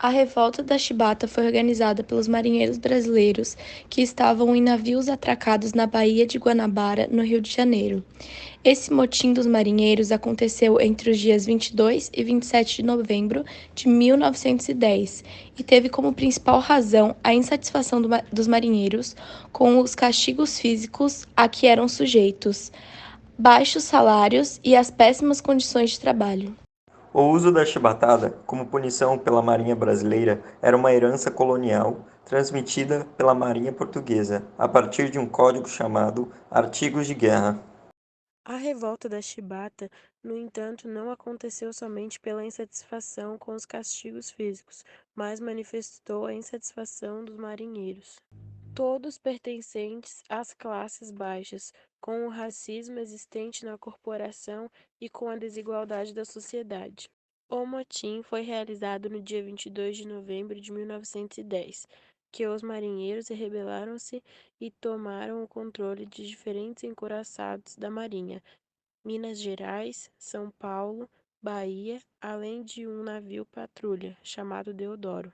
A revolta da Chibata foi organizada pelos marinheiros brasileiros que estavam em navios atracados na Baía de Guanabara, no Rio de Janeiro. Esse motim dos marinheiros aconteceu entre os dias 22 e 27 de novembro de 1910 e teve como principal razão a insatisfação dos marinheiros com os castigos físicos a que eram sujeitos, baixos salários e as péssimas condições de trabalho. O uso da chibatada como punição pela Marinha Brasileira era uma herança colonial transmitida pela Marinha Portuguesa a partir de um código chamado Artigos de Guerra. A revolta da Chibata, no entanto, não aconteceu somente pela insatisfação com os castigos físicos, mas manifestou a insatisfação dos marinheiros, todos pertencentes às classes baixas, com o racismo existente na corporação e com a desigualdade da sociedade. O motim foi realizado no dia 22 de novembro de 1910, que os marinheiros rebelaram-se e tomaram o controle de diferentes encouraçados da Marinha, Minas Gerais, São Paulo, Bahia, além de um navio patrulha, chamado Deodoro.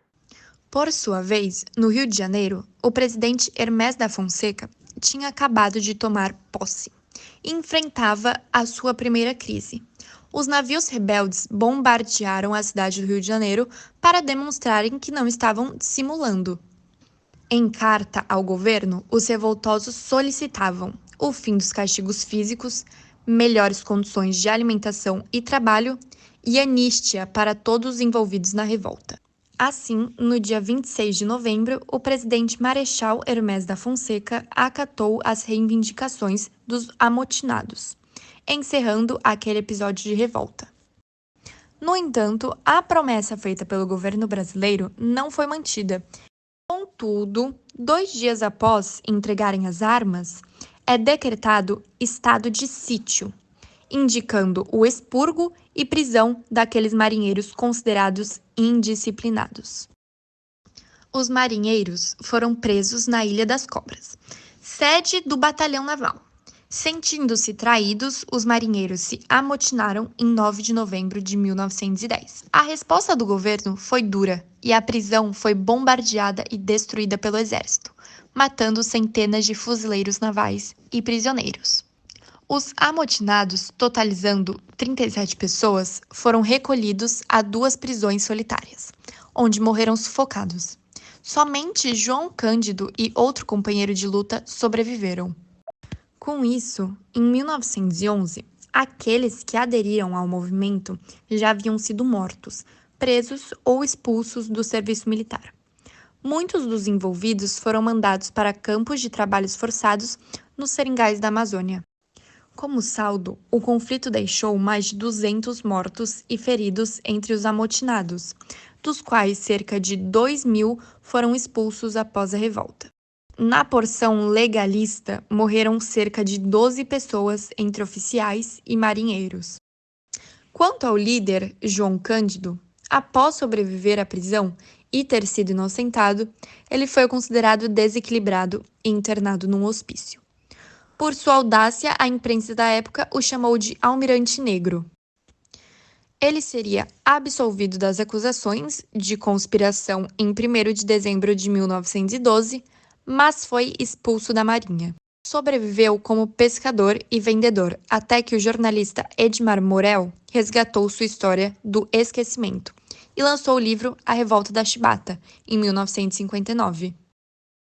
Por sua vez, no Rio de Janeiro, o presidente Hermes da Fonseca tinha acabado de tomar posse e enfrentava a sua primeira crise. Os navios rebeldes bombardearam a cidade do Rio de Janeiro para demonstrarem que não estavam dissimulando. Em carta ao governo, os revoltosos solicitavam o fim dos castigos físicos, melhores condições de alimentação e trabalho e anistia para todos os envolvidos na revolta. Assim, no dia 26 de novembro, o presidente Marechal Hermes da Fonseca acatou as reivindicações dos amotinados, encerrando aquele episódio de revolta. No entanto, a promessa feita pelo governo brasileiro não foi mantida. Contudo, 2 dias após entregarem as armas, é decretado estado de sítio, indicando o expurgo e prisão daqueles marinheiros considerados indisciplinados. Os marinheiros foram presos na Ilha das Cobras, sede do Batalhão Naval. Sentindo-se traídos, os marinheiros se amotinaram em 9 de novembro de 1910. A resposta do governo foi dura e a prisão foi bombardeada e destruída pelo exército, matando centenas de fuzileiros navais e prisioneiros. Os amotinados, totalizando 37 pessoas, foram recolhidos a 2 prisões solitárias, onde morreram sufocados. Somente João Cândido e outro companheiro de luta sobreviveram. Com isso, em 1911, aqueles que aderiram ao movimento já haviam sido mortos, presos ou expulsos do serviço militar. Muitos dos envolvidos foram mandados para campos de trabalhos forçados nos seringais da Amazônia. Como saldo, o conflito deixou mais de 200 mortos e feridos entre os amotinados, dos quais cerca de 2.000 foram expulsos após a revolta. Na porção legalista, morreram cerca de 12 pessoas entre oficiais e marinheiros. Quanto ao líder, João Cândido, após sobreviver à prisão e ter sido inocentado, ele foi considerado desequilibrado e internado num hospício. Por sua audácia, a imprensa da época o chamou de Almirante Negro. Ele seria absolvido das acusações de conspiração em 1º de dezembro de 1912, mas foi expulso da Marinha. Sobreviveu como pescador e vendedor, até que o jornalista Edmar Morel resgatou sua história do esquecimento e lançou o livro A Revolta da Chibata, em 1959.